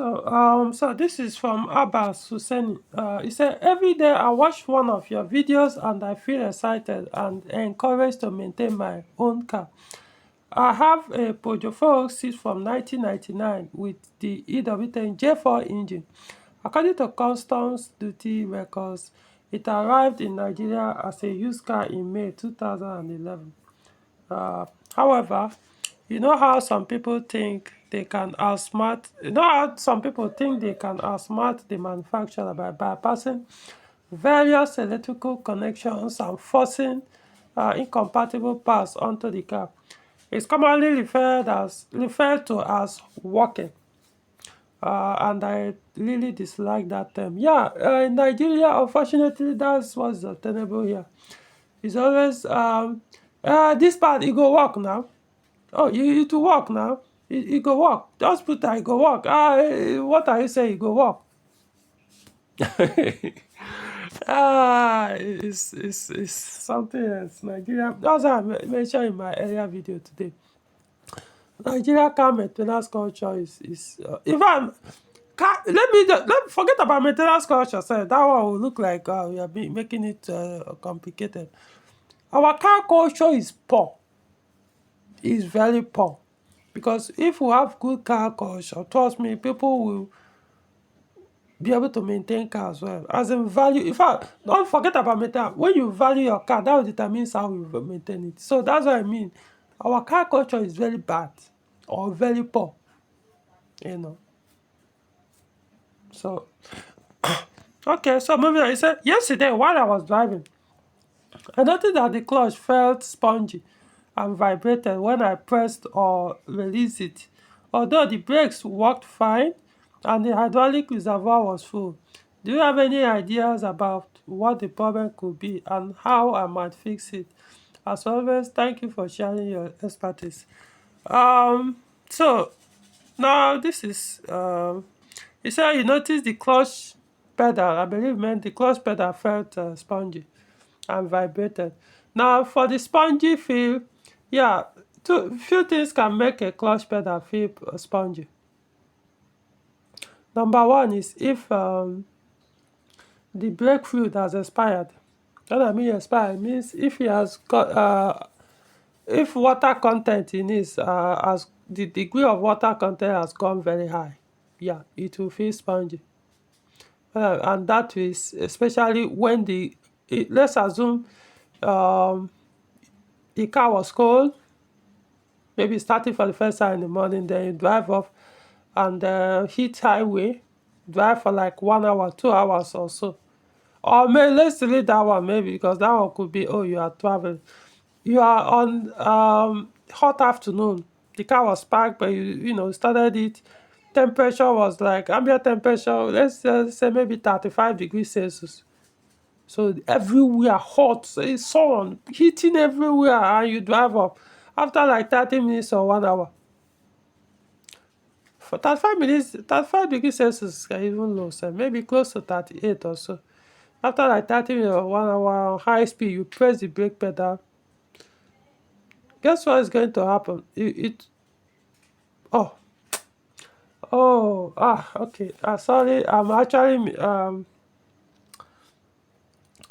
So this is from Abbas Hussein. He said, every day I watch one of your videos and I feel excited and encouraged to maintain my own car. I have a Peugeot 406 from 1999 with the EW10 J4 engine. According to Customs Duty records, it arrived in Nigeria as a used car in May 2011. However, you know how some people think they can outsmart, you know how some people think they can outsmart the manufacturer by bypassing various electrical connections and forcing incompatible parts onto the car. It's commonly referred to as walking. And I really dislike that term. Yeah, in Nigeria, unfortunately, that's what's obtainable here. It's always this part it go work now. Oh, you to work now. It go work. Just put that it go work. What are you saying? It go work. It's something else. Nigeria. That's what I mentioned in my earlier video today. Nigeria car maintenance culture is if I'm let me forget about maintenance culture. Sir. That one will look like we are making it complicated. Our car culture is poor. Is very poor. Because if we have good car culture, trust me, people will be able to maintain cars well. As in value, in fact, don't forget about maintenance. When you value your car, that will determine how you maintain it. So that's what I mean. Our car culture is very bad or very poor. You know. So okay, so moving on. He said, yesterday while I was driving, I noticed that the clutch felt spongy and vibrated when I pressed or released it. Although the brakes worked fine and the hydraulic reservoir was full. Do you have any ideas about what the problem could be and how I might fix it? As always, thank you for sharing your expertise. So now this is he said you noticed the clutch pedal, I believe meant the clutch pedal felt spongy and vibrated. Now for the spongy feel, yeah, few things can make a clutch pedal feel spongy. Number one is if the brake fluid has expired. What I mean expired means if it has got if water content in it as the degree of water content has gone very high, yeah, it will feel spongy. And that is especially when let's assume um, the car was cold, maybe starting for the first time in the morning, then you drive off and hit highway, drive for like 1 hour, 2 hours or so. Or maybe let's delete that one maybe because that one could be, oh, you are traveling. You are on hot afternoon. The car was parked, but you started it. Temperature was like ambient temperature, let's just say maybe 35 degrees Celsius. So everywhere hot, so it's sun heating everywhere, and you drive up after like 30 minutes or 1 hour. For 35 minutes, 35 degrees Celsius can even low, so maybe close to 38 or so. After like 30 minutes or 1 hour on high speed, you press the brake pedal. Guess what is going to happen? Oh, okay. Sorry, I'm actually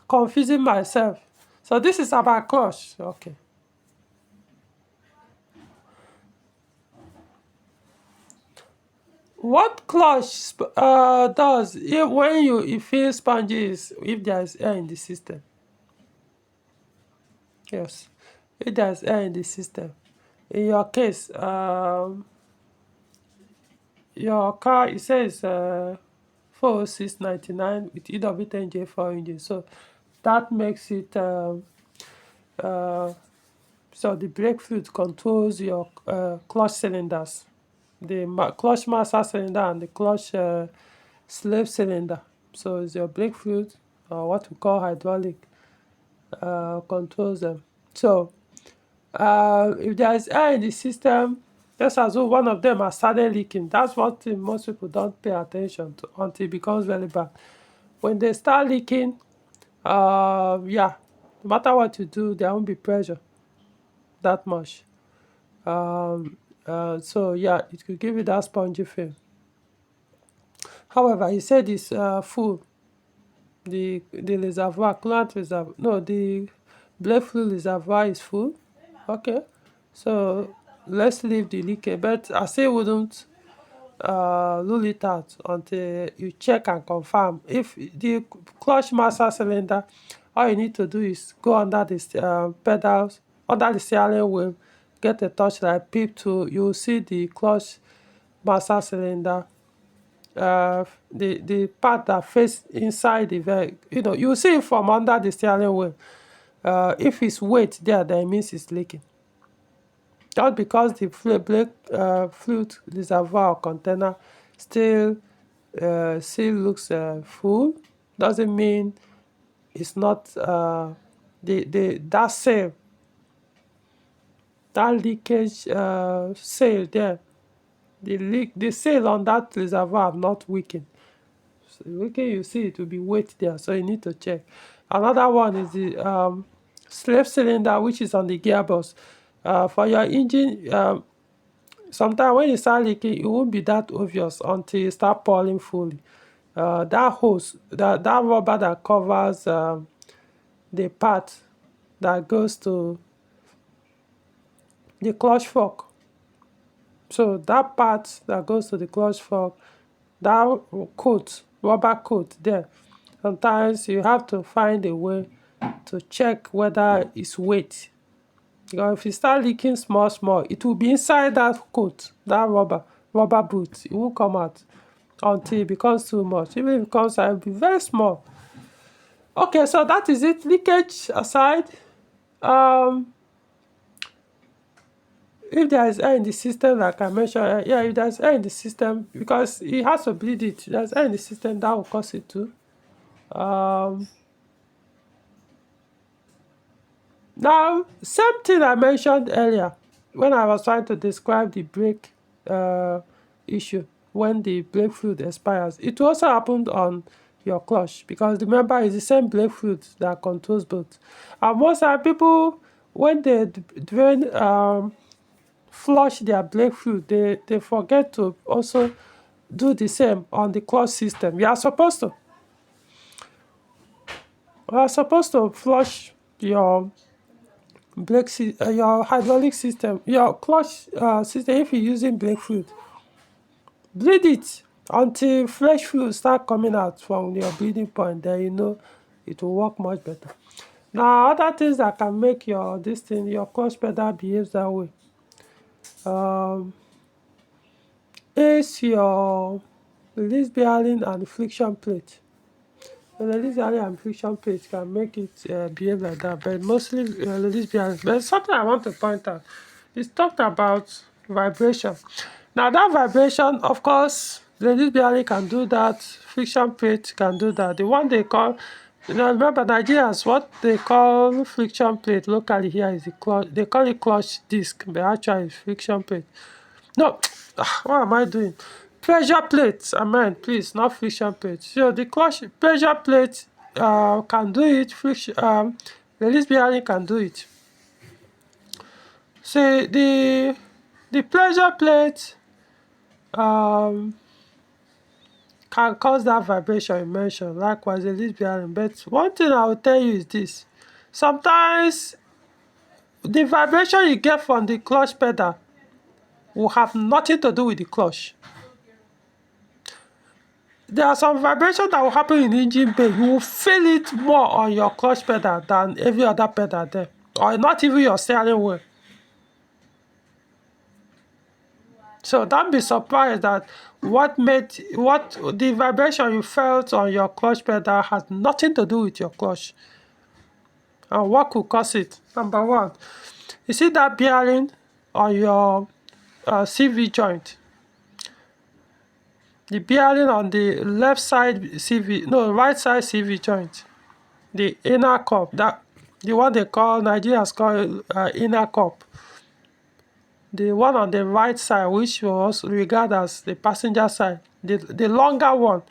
confusing myself. So this is about clutch. Okay. What clutch does when it feels spongy is if there is air in the system. Yes, if there is air in the system. In your case, your car, it says 40699 with EW10 J4 engine. So that makes it uh, so the brake fluid controls your clutch cylinders, the clutch master cylinder and the clutch slave cylinder. So it's your brake fluid, or what we call hydraulic, controls them. So if there is air in the system, just as though one of them has started leaking. That's what most people don't pay attention to until it becomes very bad. When they start leaking, yeah, no matter what you do, there won't be pressure that much. So yeah, it could give you that spongy feel. However, he said it's full. The reservoir, coolant reservoir, no, the brake fluid reservoir is full. Okay, so let's leave the leakage, but I still wouldn't rule it out until you check and confirm. If the clutch master cylinder, all you need to do is go under the pedals, under the steering wheel, get a touchlight, peep to, you'll see the clutch master cylinder, the part that face inside the vehicle. You know, you see it from under the steering wheel. If it's weight there, then it means it's leaking. Just because the fluid reservoir or container still looks full, doesn't mean it's not that seal, that leakage seal there. The seal on that reservoir have not weakened. So weaken, you see it will be weight there, so you need to check. Another one is the slave cylinder, which is on the gearbox. For your engine, sometimes when you start leaking, it won't be that obvious until you start pouring fully. That hose, that rubber that covers the part that goes to the clutch fork. So that part that goes to the clutch fork, that coat, rubber coat there, sometimes you have to find a way to check whether it's weight. Because if you start leaking small, small, it will be inside that coat, that rubber boot. It won't come out until it becomes too much. Even if it comes out, it will be very small. Okay, so that is it. Leakage aside, if there is air in the system, like I mentioned, yeah, if there's air in the system, because it has to bleed it, there's air in the system, that will cause it too. Now, same thing I mentioned earlier when I was trying to describe the brake issue, when the brake fluid expires. It also happened on your clutch, because remember, it's the same brake fluid that controls both. And most people, when they drain, flush their brake fluid, they forget to also do the same on the clutch system. You are supposed to. You are supposed to flush your your hydraulic system, your clutch system. If you're using brake fluid, bleed it until fresh fluid start coming out from your bleeding point. Then you know it will work much better. Now, other things that can make your your clutch pedal behave that way is your release bearing and friction plate. The release bearing and friction plate can make it behave like that, but mostly release bearing. But something I want to point out is talked about vibration. Now, that vibration, of course, release bearing can do that, friction plate can do that. The one they call, remember, Nigerians, what they call friction plate locally here is the clutch. They call it clutch disc, but actually it's friction plate. No, what am I doing? Pressure plate, amen, please, not friction plate. So the clutch pressure plate can do it, friction, release bearing can do it. See, the pressure plate can cause that vibration you mentioned, likewise the release bearing. But one thing I will tell you is this: sometimes the vibration you get from the clutch pedal will have nothing to do with the clutch. There are some vibrations that will happen in the engine bay. You will feel it more on your clutch pedal than every other pedal there, or not even your steering wheel. So don't be surprised that what the vibration you felt on your clutch pedal has nothing to do with your clutch. And what could cause it? Number one, you see that bearing on your CV joint. The bearing on the left side right side CV joint, the inner cup, that the one they call, Nigerians call inner cup. The one on the right side, which was regarded as the passenger side, the longer one,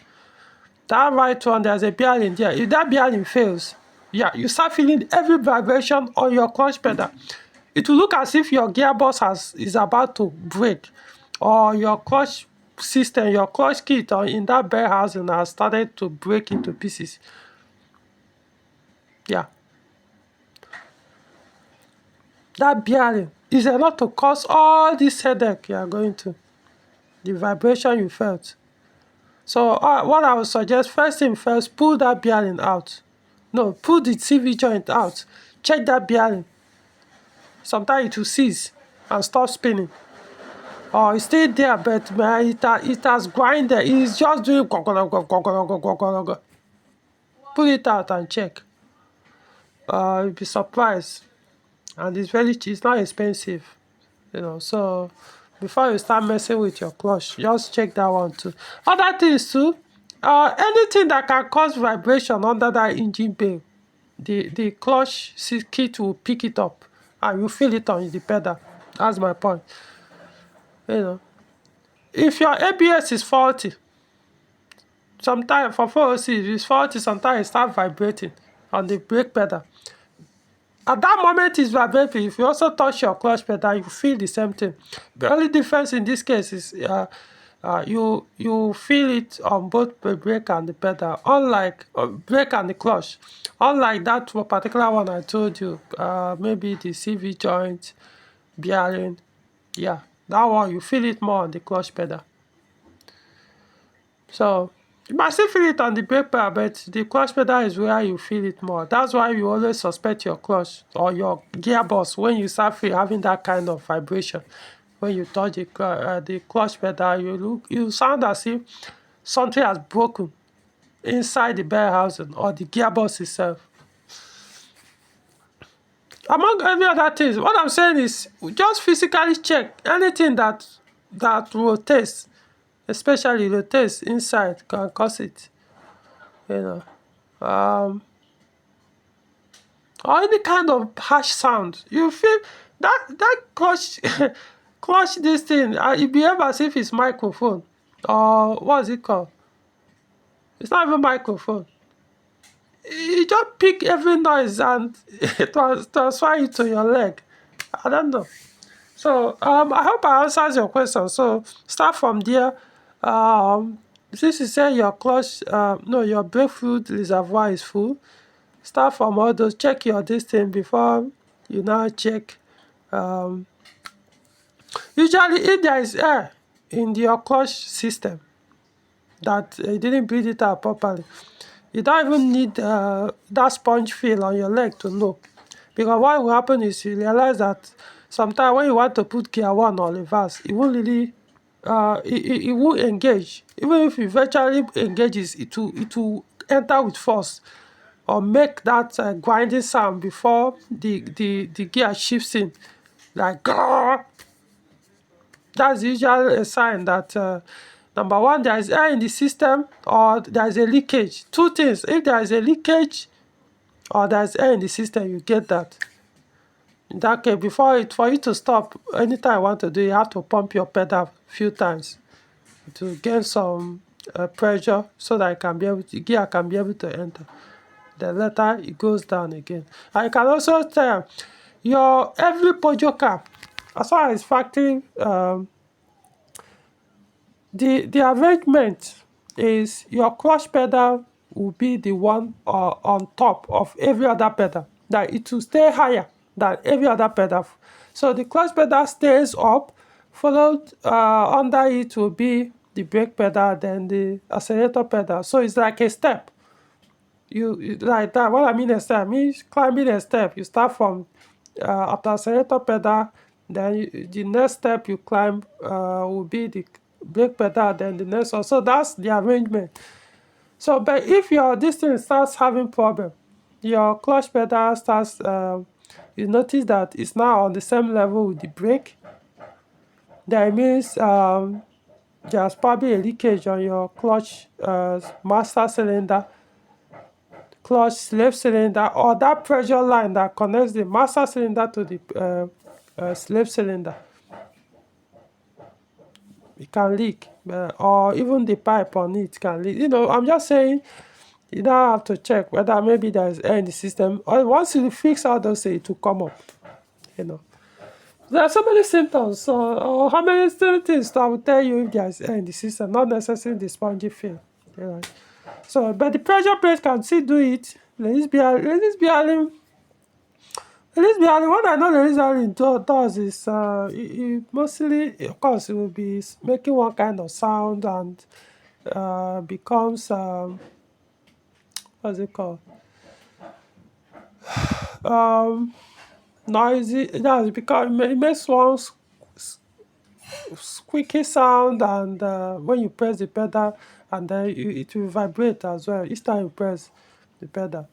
that right one, there's a bearing there. If that bearing fails, yeah, you start feeling every vibration on your clutch pedal. It will look as if your gearbox is about to break, or your clutch system, your clutch kit in that bell housing has started to break into pieces. Yeah, that bearing is enough to cause all this headache you are going to, the vibration you felt. So what I would suggest, first thing first, pull that bearing out. No, pull the CV joint out. Check that bearing. Sometimes it will cease and stop spinning. Or it's still there, but man, it has grinded. It's just doing go. Pull it out and check. You'll be surprised. And it's very cheap. It's not expensive. So before you start messing with your clutch, just check that one too. Other things too, anything that can cause vibration under that engine bay, the clutch kit will pick it up and you feel it on the pedal. That's my point. If your ABS is faulty, sometimes for 406 if it's faulty, sometimes it starts vibrating on the brake pedal. At that moment it's vibrating. If you also touch your clutch pedal, you feel the same thing. The only difference in this case is you feel it on both the brake and the pedal, unlike brake and the clutch. Unlike that particular one I told you, maybe the CV joint, bearing, yeah, that one you feel it more on the clutch pedal. So you might still feel it on the brake pedal, but the clutch pedal is where you feel it more. That's why you always suspect your clutch or your gearbox when you start having that kind of vibration. When you touch the clutch pedal, you sound as if something has broken inside the bell housing or the gearbox itself. Among every other things, what I'm saying is just physically check anything that rotates, especially rotates inside, can cause it. Or any kind of harsh sound. You feel that clutch clutch this thing, it behave as if it's microphone, or what's it called? It's not even microphone. It just pick every noise and transfer it to your leg. I don't know. So I hope I answers your question. So start from there. Since you say your clutch, no, your brake fluid reservoir is full, start from all those. Check your distance before you now check. Usually if there is air in your clutch system that you didn't breathe it out properly, you don't even need that sponge feel on your leg to know. Because what will happen is you realize that sometimes when you want to put gear 1 or reverse, it won't really it won't engage. Even if it virtually engages, it will enter with force or make that grinding sound before the gear shifts in, like grrr. That's usually a sign that number one, there is air in the system or there is a leakage. Two things: if there is a leakage or there is air in the system, you get that. In that case, for you to stop, anytime you want to do, you have to pump your pedal a few times to gain some pressure so that the gear can be able to enter. Then later it goes down again. And you can also tell your every Peugeot car, as far as factory, the arrangement is your clutch pedal will be the one on top of every other pedal, that it will stay higher than every other pedal. So the clutch pedal stays up, followed under it will be the brake pedal, then the accelerator pedal. So it's like a step. Like that. What I mean a step, means climbing a step. You start from after accelerator pedal, then the next step you climb will be the brake pedal, then the next one. So that's the arrangement. So, but if your distance starts having problem, your clutch pedal starts, you notice that it's now on the same level with the brake. That means there's probably a leakage on your clutch master cylinder, clutch slave cylinder, or that pressure line that connects the master cylinder to the slave cylinder. It can leak, or even the pipe on it can leak. I'm just saying, you don't have to check whether maybe there is air in the system. Or once you fix all those, it will come up. There are so many symptoms, so or how many things I will tell you if there's air in the system, not necessarily the spongy feel. Right. So, but the pressure plate can still do it. What I know Ladies Bearing does is it mostly, of course, it will be making one kind of sound and becomes what's it called? Um, Noisy. That's because it makes one squeaky sound, and when you press the pedal, and then it will vibrate as well each time you press the pedal.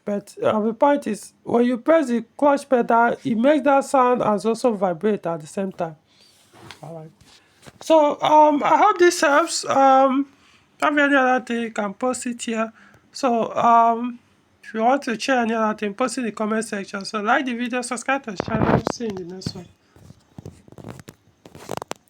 But the point is, when you press the clutch pedal, it makes that sound and also vibrate at the same time. All right. So I hope this helps. Have any other thing, you can post it here. So if you want to share any other thing, post it in the comment section. So like the video, subscribe to the channel. See you in the next one.